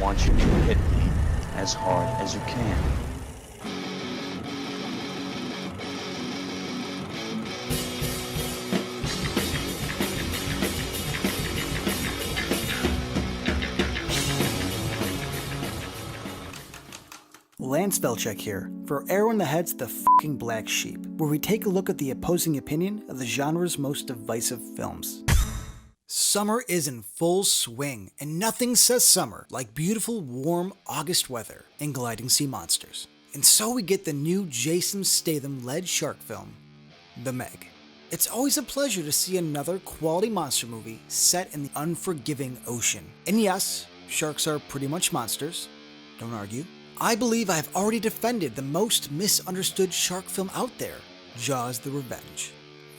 want you to hit me as hard as you can. Lance Velchek here, for Arrow in the Head's The Fucking Black Sheep, where we take a look at the opposing opinion of the genre's most divisive films. Summer is in full swing, and nothing says summer like beautiful, warm August weather and gliding sea monsters. And so we get the new Jason Statham-led shark film, The Meg. It's always a pleasure to see another quality monster movie set in the unforgiving ocean. And yes, sharks are pretty much monsters, don't argue. I believe I have already defended the most misunderstood shark film out there, Jaws the Revenge.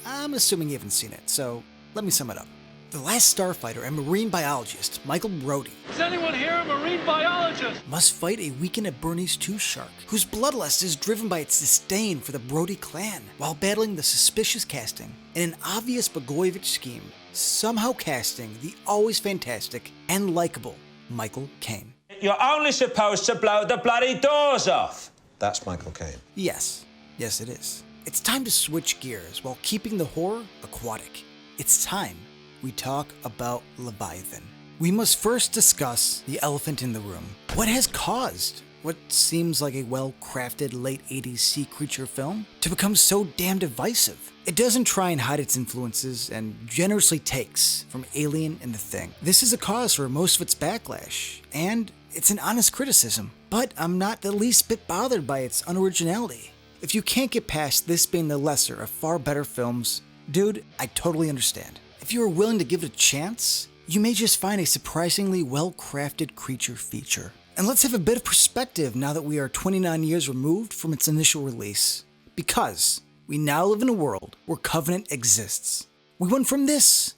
I'm assuming you haven't seen it, so let me sum it up. The last starfighter and marine biologist, Michael Brody, is anyone here a marine biologist? Must fight a Weekend at Bernie's 2 shark, whose bloodlust is driven by its disdain for the Brody clan, while battling the suspicious casting in an obvious Blagojevich scheme, somehow casting the always fantastic and likable Michael Caine. You're only supposed to blow the bloody doors off. That's Michael Caine. Yes it is. It's time to switch gears while keeping the horror aquatic. It's time we talk about Leviathan. We must first discuss the elephant in the room. What has caused what seems like a well-crafted late 80s sea creature film to become so damn divisive? It doesn't try and hide its influences and generously takes from Alien and The Thing. This is a cause for most of its backlash, and it's an honest criticism, but I'm not the least bit bothered by its unoriginality. If you can't get past this being the lesser of far better films, dude, I totally understand. If you are willing to give it a chance, you may just find a surprisingly well-crafted creature feature. And let's have a bit of perspective now that we are 29 years removed from its initial release. Because we now live in a world where Covenant exists. We went from this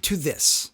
to this.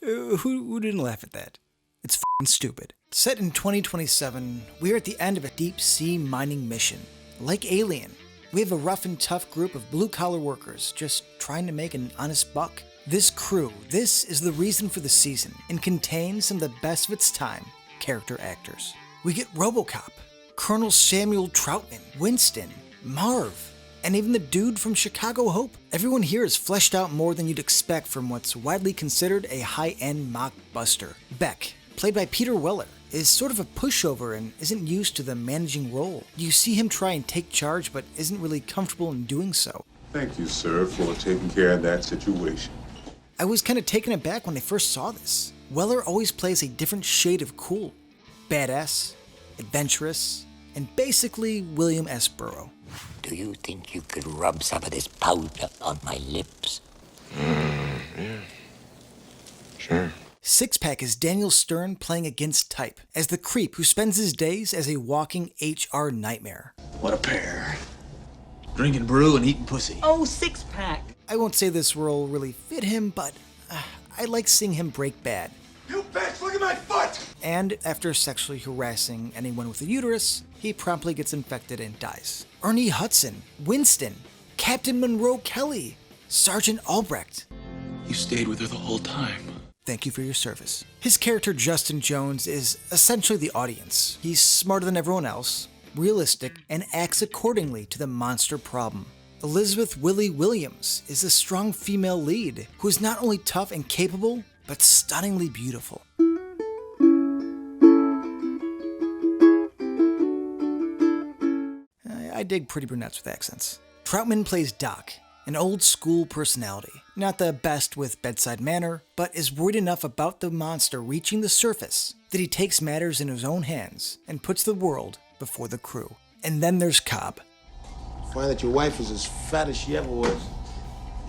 Who didn't laugh at that? It's f***ing stupid. Set in 2027, we are at the end of a deep-sea mining mission. Like Alien, we have a rough and tough group of blue-collar workers just trying to make an honest buck. This crew, this is the reason for the season, and contains some of the best of its time character actors. We get RoboCop, Colonel Samuel Troutman, Winston, Marv, and even the dude from Chicago Hope. Everyone here is fleshed out more than you'd expect from what's widely considered a high-end mockbuster. Beck, played by Peter Weller, is sort of a pushover and isn't used to the managing role. You see him try and take charge, but isn't really comfortable in doing so. Thank you, sir, for taking care of that situation. I was kind of taken aback when I first saw this. Weller always plays a different shade of cool. Badass, adventurous, and basically William S. Burroughs. Do you think you could rub some of this powder on my lips? Yeah. Sure. Six-Pack is Daniel Stern playing against type, as the creep who spends his days as a walking HR nightmare. What a pair. Drinking brew and eating pussy. Oh, Six-Pack. I won't say this role really fit him, but I like seeing him break bad. You bitch, look at my foot! And after sexually harassing anyone with a uterus, he promptly gets infected and dies. Ernie Hudson, Winston, Captain Monroe Kelly, Sergeant Albrecht. You stayed with her the whole time. Thank you for your service. His character Justin Jones is essentially the audience. He's smarter than everyone else, realistic, and acts accordingly to the monster problem. Elizabeth Willie Williams is a strong female lead who is not only tough and capable, but stunningly beautiful. I dig pretty brunettes with accents. Troutman plays Doc, an old-school personality. Not the best with bedside manner, but is worried enough about the monster reaching the surface that he takes matters in his own hands and puts the world before the crew. And then there's Cobb. Find that your wife is as fat as she ever was.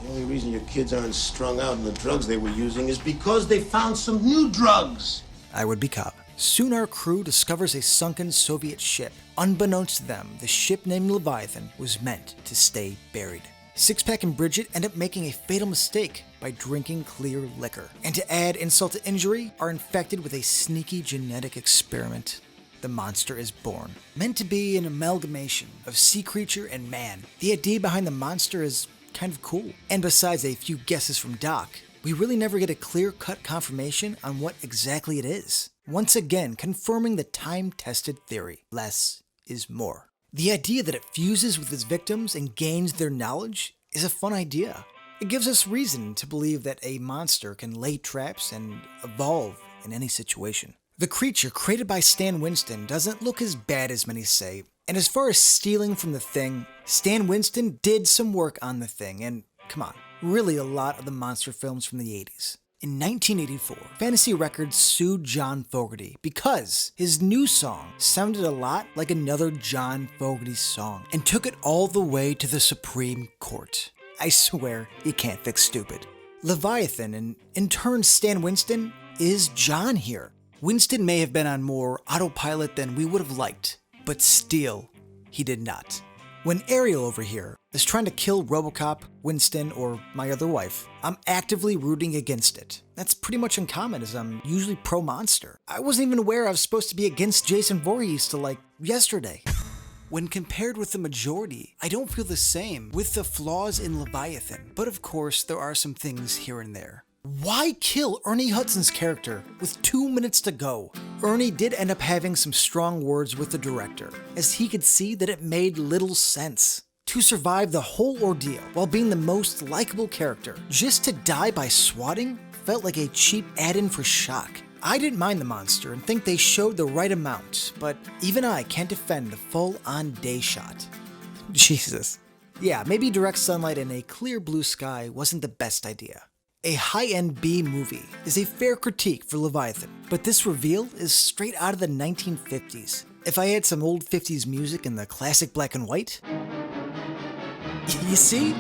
The only reason your kids aren't strung out on the drugs they were using is because they found some new drugs. I would be Cobb. Soon our crew discovers a sunken Soviet ship. Unbeknownst to them, the ship named Leviathan was meant to stay buried. Six-Pack and Bridget end up making a fatal mistake by drinking clear liquor. And to add insult to injury, are infected with a sneaky genetic experiment. The monster is born. Meant to be an amalgamation of sea creature and man. The idea behind the monster is kind of cool. And besides a few guesses from Doc, we really never get a clear-cut confirmation on what exactly it is. Once again, confirming the time-tested theory, less is more. The idea that it fuses with its victims and gains their knowledge is a fun idea. It gives us reason to believe that a monster can lay traps and evolve in any situation. The creature created by Stan Winston doesn't look as bad as many say, and as far as stealing from the Thing, Stan Winston did some work on the Thing, and come on, really a lot of the monster films from the 80s. In 1984, Fantasy Records sued John Fogerty because his new song sounded a lot like another John Fogerty song and took it all the way to the Supreme Court. I swear, you can't fix stupid. Leviathan, and in turn Stan Winston, is John here. Winston may have been on more autopilot than we would have liked, but still, he did not. When Ariel over here is trying to kill RoboCop, Winston, or my other wife, I'm actively rooting against it. That's pretty much uncommon, as I'm usually pro-monster. I wasn't even aware I was supposed to be against Jason Voorhees till like yesterday. When compared with the majority, I don't feel the same with the flaws in Leviathan, but of course there are some things here and there. Why kill Ernie Hudson's character with 2 minutes to go? Ernie did end up having some strong words with the director, as he could see that it made little sense. To survive the whole ordeal while being the most likable character, just to die by swatting felt like a cheap add-in for shock. I didn't mind the monster and think they showed the right amount, but even I can't defend the full-on day shot. Jesus. Yeah, maybe direct sunlight and a clear blue sky wasn't the best idea. A high-end B movie is a fair critique for Leviathan, but this reveal is straight out of the 1950s. If I had some old 50s music in the classic black and white... You see?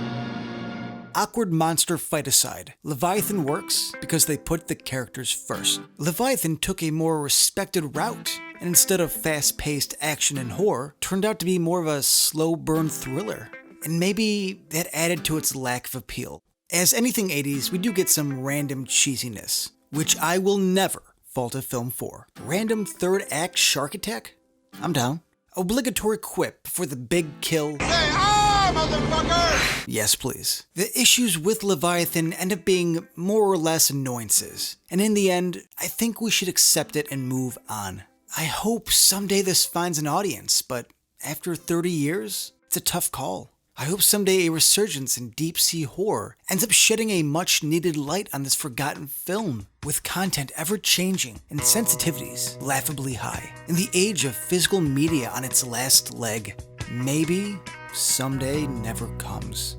Awkward monster fight aside, Leviathan works because they put the characters first. Leviathan took a more respected route, and instead of fast-paced action and horror, turned out to be more of a slow-burn thriller. And maybe that added to its lack of appeal. As anything 80s, we do get some random cheesiness, which I will never fault a film for. Random third act shark attack? I'm down. Obligatory quip for the big kill. Say hi, motherfucker! Yes, please. The issues with Leviathan end up being more or less annoyances, and in the end, I think we should accept it and move on. I hope someday this finds an audience, but after 30 years, it's a tough call. I hope someday a resurgence in deep-sea horror ends up shedding a much-needed light on this forgotten film, with content ever-changing and sensitivities laughably high. In the age of physical media on its last leg, maybe someday never comes.